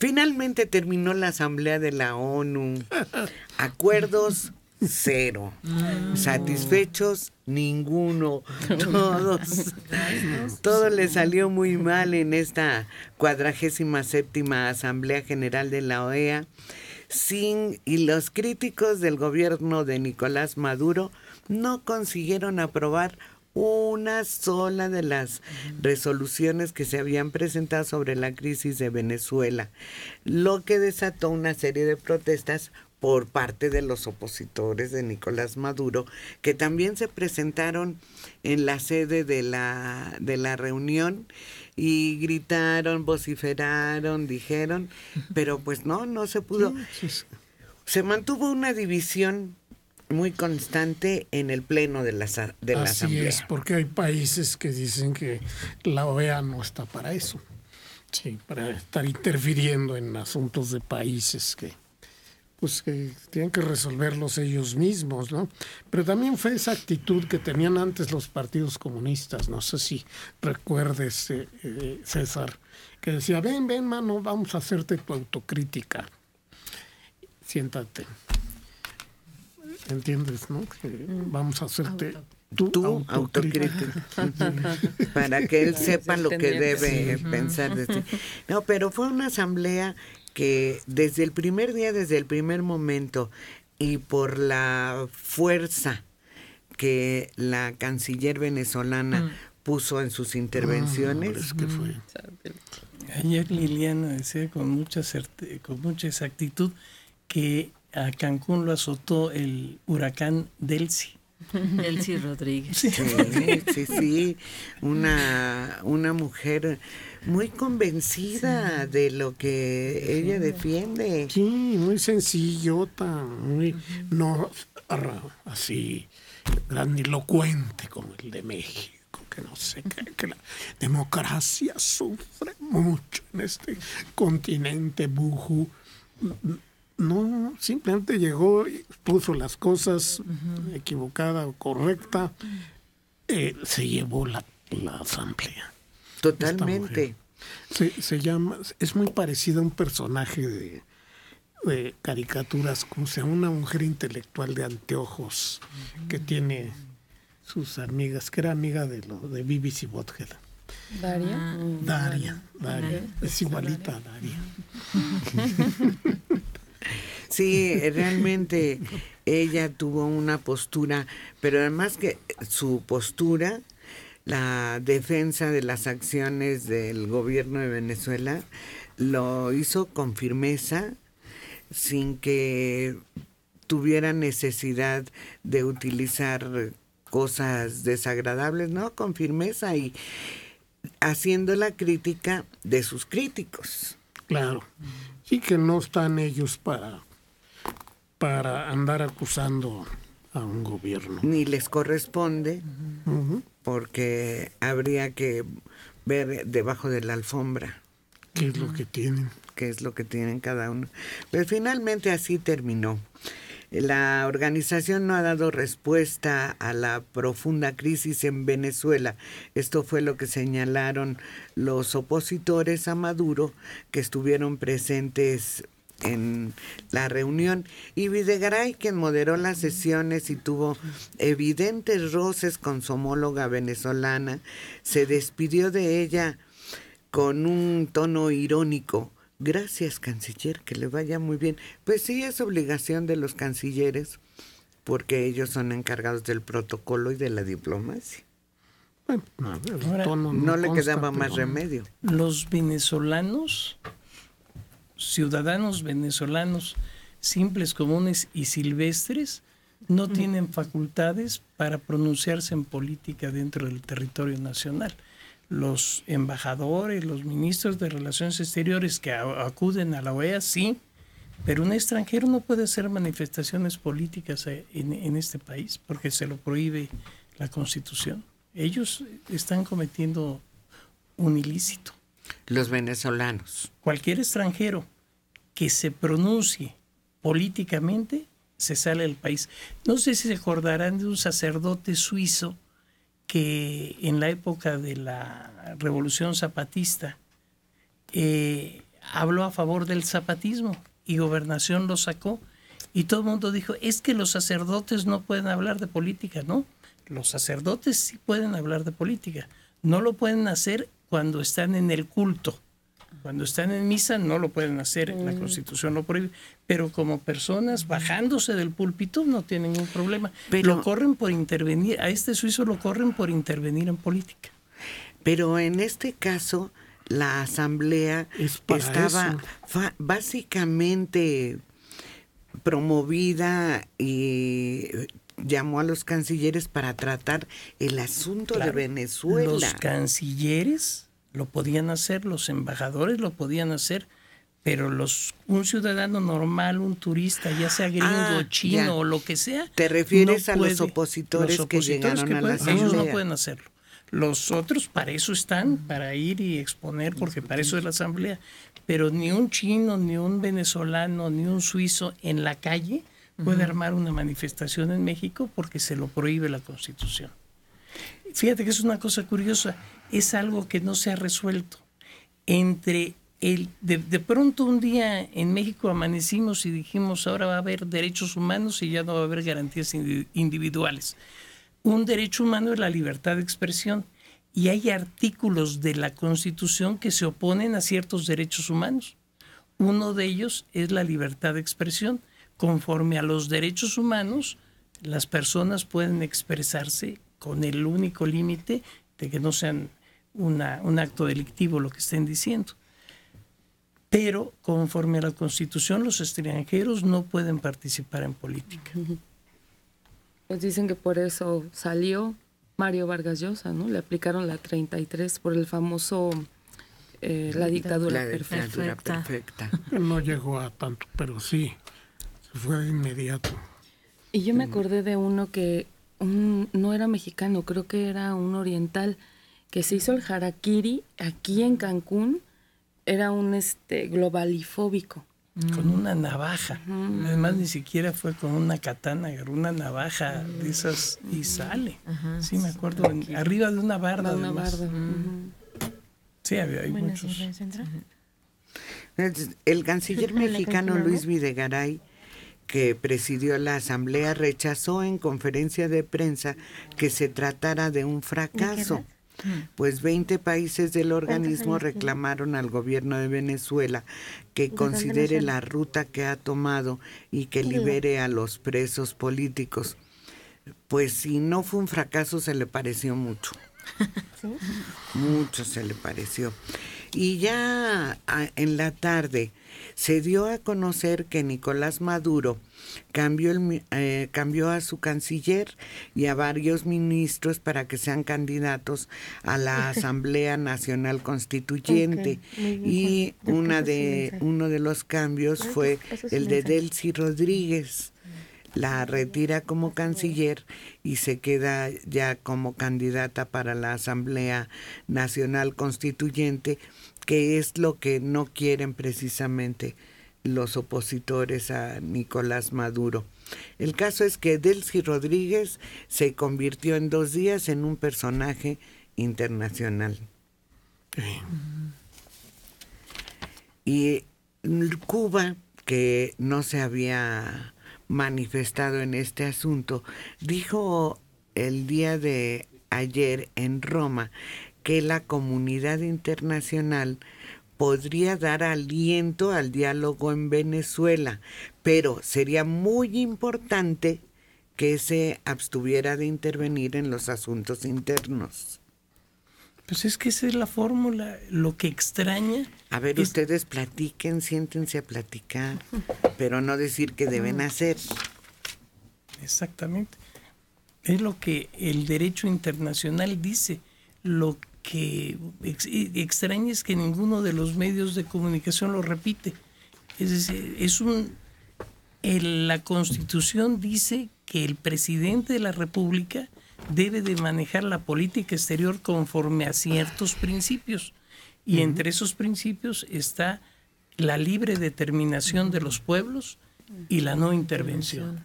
Finalmente terminó la Asamblea de la ONU. Acuerdos, 0. Satisfechos, ninguno. Todo le salió muy mal en esta 47ª Asamblea General de la OEA. Y los críticos del gobierno de Nicolás Maduro no consiguieron aprobar una sola de las resoluciones que se habían presentado sobre la crisis de Venezuela, lo que desató una serie de protestas por parte de los opositores de Nicolás Maduro, que también se presentaron en la sede de la reunión y gritaron, vociferaron, dijeron, pero pues no se pudo. Se mantuvo una división muy constante en el pleno de la Asamblea. Así es, porque hay países que dicen que la OEA no está para eso, sí, para estar interfiriendo en asuntos de países que tienen que resolverlos ellos mismos, ¿no? Pero también fue esa actitud que tenían antes los partidos comunistas, no sé si recuerdes, César, que decía, ven, mano, vamos a hacerte tu autocrítica, siéntate. ¿Entiendes, no? Que vamos a hacerte tu autocrítica. Para que él sepa lo que debe pensar de ti. No, pero fue una asamblea que desde el primer día, desde el primer momento, y por la fuerza que la canciller venezolana puso en sus intervenciones. ¿Qué fue? Ayer Liliana decía con mucha exactitud que a Cancún lo azotó el huracán Delcy. Delcy Rodríguez. Sí. Una mujer muy convencida de lo que ella defiende. Sí, muy sencillota, muy así grandilocuente como el de México, que no sé qué, que la democracia sufre mucho en este continente buju. No, simplemente llegó y puso las cosas equivocada o correcta, se llevó la asamblea. Totalmente. Se llama, es muy parecida a un personaje de caricaturas, como sea una mujer intelectual de anteojos que tiene sus amigas, que era amiga de BBC Bothead. Daria. Es igualita a Daria. Sí, realmente ella tuvo una postura, pero además que su postura, la defensa de las acciones del gobierno de Venezuela, lo hizo con firmeza, sin que tuviera necesidad de utilizar cosas desagradables, ¿no? Con firmeza y haciendo la crítica de sus críticos. Claro, y que no están ellos para andar acusando a un gobierno. Ni les corresponde, porque habría que ver debajo de la alfombra. ¿Qué es lo que tienen? ¿Qué es lo que tienen cada uno? Pero finalmente así terminó. La organización no ha dado respuesta a la profunda crisis en Venezuela. Esto fue lo que señalaron los opositores a Maduro que estuvieron presentes en la reunión, y Videgaray, quien moderó las sesiones y tuvo evidentes roces con su homóloga venezolana, se despidió de ella con un tono irónico. Gracias, canciller, que le vaya muy bien. Pues sí, es obligación de los cancilleres, porque ellos son encargados del protocolo y de la diplomacia. Bueno, no le quedaba más remedio. Los venezolanos, ciudadanos venezolanos simples, comunes y silvestres, no tienen facultades para pronunciarse en política dentro del territorio nacional. Los embajadores, los ministros de Relaciones Exteriores que acuden a la OEA, sí, pero un extranjero no puede hacer manifestaciones políticas en este país porque se lo prohíbe la Constitución. Ellos están cometiendo un ilícito. Los venezolanos. Cualquier extranjero que se pronuncie políticamente se sale del país. No sé si se acordarán de un sacerdote suizo que en la época de la Revolución Zapatista habló a favor del zapatismo y Gobernación lo sacó. Y todo el mundo dijo, es que los sacerdotes no pueden hablar de política, ¿no? Los sacerdotes sí pueden hablar de política. No lo pueden hacer cuando están en el culto. Cuando están en misa no lo pueden hacer, la Constitución lo prohíbe. Pero como personas bajándose del púlpito no tienen ningún problema. Pero, lo corren por intervenir, a este suizo lo corren por intervenir en política. Pero en este caso, la asamblea estaba básicamente promovida y llamó a los cancilleres para tratar el asunto de Venezuela. Los cancilleres lo podían hacer, los embajadores lo podían hacer, pero un ciudadano normal, un turista, ya sea gringo, chino o lo que sea. ¿Te refieres a los opositores que llegaron a la asamblea? Ellos no pueden hacerlo. Los otros para eso están, para ir y exponer, porque para eso es la asamblea. Pero ni un chino, ni un venezolano, ni un suizo en la calle puede armar una manifestación en México porque se lo prohíbe la Constitución. Fíjate que es una cosa curiosa, es algo que no se ha resuelto. De pronto un día en México amanecimos y dijimos, ahora va a haber derechos humanos y ya no va a haber garantías individuales. Un derecho humano es la libertad de expresión y hay artículos de la Constitución que se oponen a ciertos derechos humanos. Uno de ellos es la libertad de expresión. Conforme a los derechos humanos, las personas pueden expresarse con el único límite de que no sean un acto delictivo lo que estén diciendo. Pero conforme a la Constitución, los extranjeros no pueden participar en política. Pues dicen que por eso salió Mario Vargas Llosa, ¿no? Le aplicaron la 33 por el famoso la dictadura perfecta. No llegó a tanto, pero sí, se fue de inmediato. Y yo me acordé de uno que no era mexicano, creo que era un oriental, que se hizo el harakiri aquí en Cancún, era un globalifóbico. Con una navaja. Además, ni siquiera fue con una katana, agarró una navaja de esas y sale. Sí, me acuerdo, arriba de una barda. Una barda. Sí, hay muchos. El canciller mexicano Luis Videgaray, que presidió la asamblea, rechazó en conferencia de prensa que se tratara de un fracaso. Pues 20 países del organismo reclamaron al gobierno de Venezuela que considere la ruta que ha tomado y que libere a los presos políticos. Pues si no fue un fracaso, se le pareció mucho. Mucho se le pareció. Y ya en la tarde se dio a conocer que Nicolás Maduro cambió a su canciller y a varios ministros para que sean candidatos a la Asamblea Nacional Constituyente. Y uno de los cambios fue el de Delcy Rodríguez. La retira como canciller y se queda ya como candidata para la Asamblea Nacional Constituyente, que es lo que no quieren precisamente los opositores a Nicolás Maduro. El caso es que Delcy Rodríguez se convirtió en 2 días en un personaje internacional. Y Cuba, que no se había manifestado en este asunto, dijo el día de ayer en Roma que la comunidad internacional podría dar aliento al diálogo en Venezuela, pero sería muy importante que se abstuviera de intervenir en los asuntos internos. Pues es que esa es la fórmula. Lo que extraña... A ver, ustedes platiquen, siéntense a platicar, pero no decir qué deben hacer. Exactamente. Es lo que el derecho internacional dice. Lo que extraña es que ninguno de los medios de comunicación lo repite. Es decir, la Constitución dice que el presidente de la República debe de manejar la política exterior conforme a ciertos principios. Y entre esos principios está la libre determinación de los pueblos y la no intervención.